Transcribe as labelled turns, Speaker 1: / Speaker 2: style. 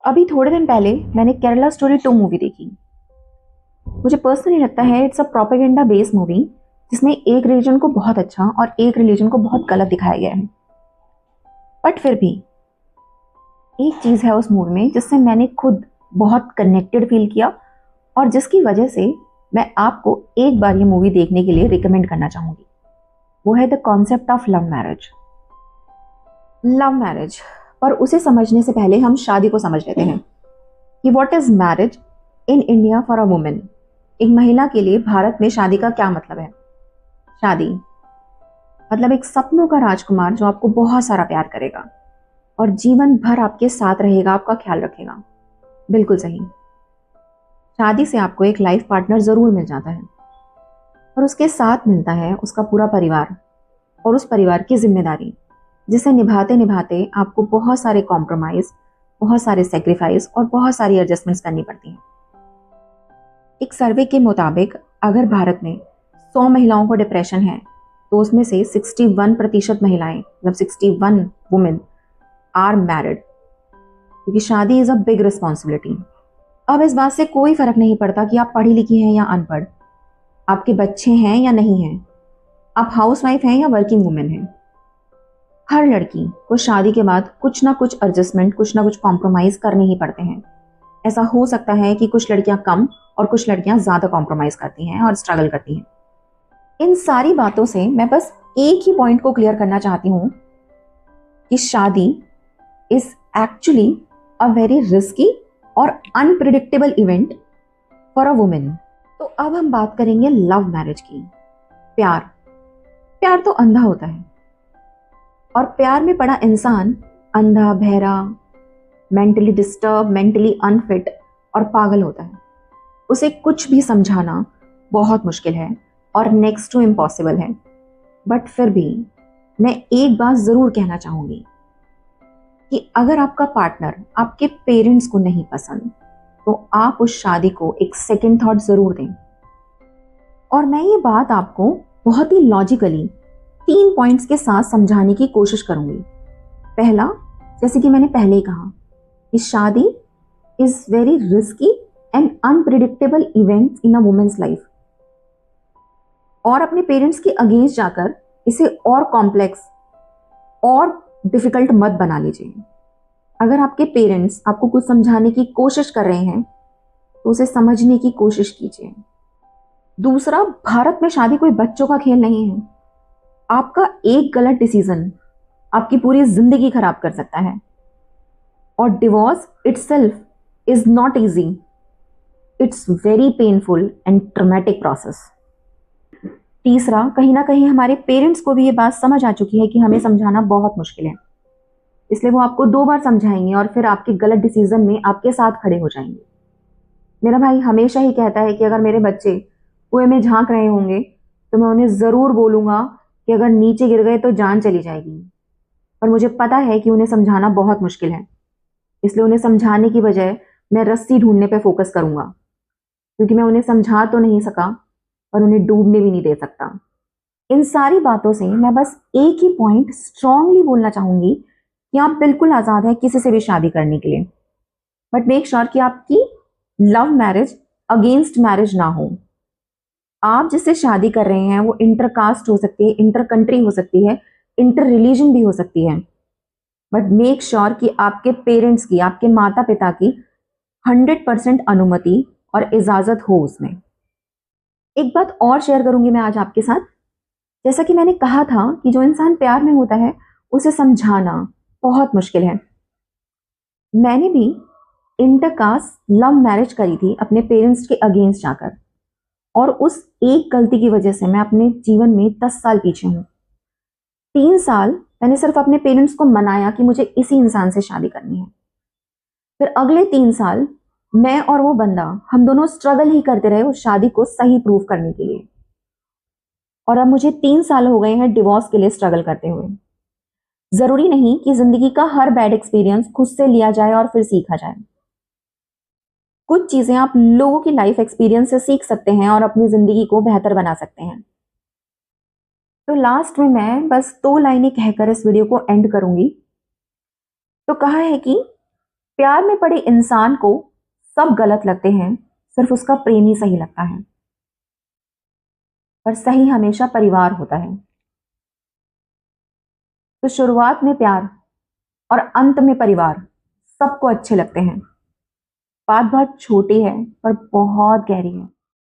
Speaker 1: अभी थोड़े दिन पहले मैंने केरला स्टोरी 2 मूवी देखी। मुझे पर्सनली लगता है it's a propaganda based movie जिसमें एक रिलीजन को बहुत अच्छा और एक रिलीजन को बहुत गलत दिखाया गया है। बट फिर भी एक चीज़ है उस मूवी में जिससे मैंने खुद बहुत कनेक्टेड फील किया और जिसकी वजह से मैं आपको एक बार ये मूवी देखने के लिए रिकमेंड करना चाहूँगी। वो है the concept of love marriage. Love marriage, पर उसे समझने से पहले हम शादी को समझ लेते हैं कि what is marriage in India for a women. एक महिला के लिए भारत में शादी का क्या मतलब है। शादी मतलब एक सपनों का राजकुमार जो आपको बहुत सारा प्यार करेगा और जीवन भर आपके साथ रहेगा, आपका ख्याल रखेगा। बिल्कुल सही। शादी से आपको एक लाइफ पार्टनर जरूर मिल जाता है और उसके साथ मिलता है उसका पूरा परिवार और उस परिवार की जिम्मेदारी, जिसे निभाते निभाते आपको बहुत सारे कॉम्प्रोमाइज, बहुत सारे सेक्रीफाइस और बहुत सारी एडजस्टमेंट्स करनी पड़ती हैं। एक सर्वे के मुताबिक अगर भारत में 100 महिलाओं को डिप्रेशन है तो उसमें से 61% महिलाएं, मतलब 61 वुमेन आर मैरिड, क्योंकि शादी इज अ बिग रिस्पॉन्सिबिलिटी। अब इस बात से कोई फर्क नहीं पड़ता कि आप पढ़ी लिखी हैं या अनपढ़, आपके बच्चे हैं या नहीं हैं, आप हाउसवाइफ हैं या वर्किंग वुमेन हैं। हर लड़की को शादी के बाद कुछ ना कुछ एडजस्टमेंट, कुछ ना कुछ कॉम्प्रोमाइज करने ही पड़ते हैं। ऐसा हो सकता है कि कुछ लड़कियां कम और कुछ लड़कियां ज्यादा कॉम्प्रोमाइज करती हैं और स्ट्रगल करती हैं। इन सारी बातों से मैं बस एक ही पॉइंट को क्लियर करना चाहती हूँ कि शादी is actually a very risky और unpredictable event for a women. तो अब हम बात करेंगे लव मैरिज की। प्यार प्यार तो अंधा होता है और प्यार में पड़ा इंसान अंधा, बहरा, मेंटली डिस्टर्ब, मेंटली अनफिट और पागल होता है। उसे कुछ भी समझाना बहुत मुश्किल है और नेक्स्ट टू इम्पॉसिबल है। बट फिर भी मैं एक बात जरूर कहना चाहूंगी कि अगर आपका पार्टनर आपके पेरेंट्स को नहीं पसंद तो आप उस शादी को एक सेकंड थॉट जरूर दें। और मैं ये बात आपको बहुत ही लॉजिकली 3 पॉइंट्स के साथ समझाने की कोशिश करूंगी। पहला, जैसे कि मैंने पहले ही कहा कि शादी is very risky and unpredictable event in a women's life, और अपने पेरेंट्स के अगेंस्ट जाकर इसे और कॉम्प्लेक्स और डिफिकल्ट मत बना लीजिए। अगर आपके पेरेंट्स आपको कुछ समझाने की कोशिश कर रहे हैं तो उसे समझने की कोशिश कीजिए। दूसरा, भारत में शादी कोई बच्चों का खेल नहीं है। आपका एक गलत डिसीजन आपकी पूरी जिंदगी खराब कर सकता है और divorce itself is not easy. It's very painful and traumatic process. तीसरा, कहीं ना कहीं हमारे पेरेंट्स को भी ये बात समझ आ चुकी है कि हमें समझाना बहुत मुश्किल है, इसलिए वो आपको 2 बार समझाएंगे और फिर आपके गलत डिसीजन में आपके साथ खड़े हो जाएंगे। मेरा भाई हमेशा ही कहता है कि अगर मेरे बच्चे कुएं में झांक रहे होंगे तो मैं उन्हें ज़रूर बोलूँगा कि अगर नीचे गिर गए तो जान चली जाएगी। पर मुझे पता है कि उन्हें समझाना बहुत मुश्किल है, इसलिए उन्हें समझाने की बजाय मैं रस्सी ढूंढने पर फोकस करूँगा, क्योंकि मैं उन्हें समझा तो नहीं सका और उन्हें डूबने भी नहीं दे सकता। इन सारी बातों से मैं बस एक ही पॉइंट स्ट्रांगली बोलना चाहूँगी कि आप बिल्कुल आज़ाद हैं किसी से भी शादी करने के लिए, बट मेक श्योर कि आपकी लव मैरिज अगेंस्ट मैरिज ना हो। आप जिससे शादी कर रहे हैं वो इंटर कास्ट हो सकती है, इंटर कंट्री हो सकती है, इंटर रिलीजन भी हो सकती है, बट मेक श्योर कि आपके पेरेंट्स की, आपके माता पिता की 100% अनुमति और इजाजत हो उसमें। एक बात और शेयर करूंगी मैं आज आपके साथ। जैसा कि मैंने कहा था कि जो इंसान प्यार में होता है उसे समझाना बहुत मुश्किल है। मैंने भी इंटरकास्ट लव मैरिज करी थी अपने पेरेंट्स के अगेंस्ट जाकर, और उस एक गलती की वजह से मैं अपने जीवन में 10 साल पीछे हूँ। 3 साल मैंने सिर्फ अपने पेरेंट्स को मनाया कि मुझे इसी इंसान से शादी करनी है। फिर अगले 3 साल मैं और वो बंदा, हम दोनों स्ट्रगल ही करते रहे उस शादी को सही प्रूव करने के लिए। और अब मुझे 3 साल हो गए हैं डिवोर्स के लिए स्ट्रगल करते हुए। जरूरी नहीं कि जिंदगी का हर बैड एक्सपीरियंस खुद से लिया जाए और फिर सीखा जाए। कुछ चीजें आप लोगों की लाइफ एक्सपीरियंस से सीख सकते हैं और अपनी जिंदगी को बेहतर बना सकते हैं। तो लास्ट में मैं बस 2 लाइनें कहकर इस वीडियो को एंड करूंगी। तो कहा है कि प्यार में पड़े इंसान को सब गलत लगते हैं, सिर्फ उसका प्रेम ही सही लगता है। पर सही हमेशा परिवार होता है। तो शुरुआत में प्यार और अंत में परिवार सबको अच्छे लगते हैं। बात बहुत छोटी है पर बहुत गहरी है।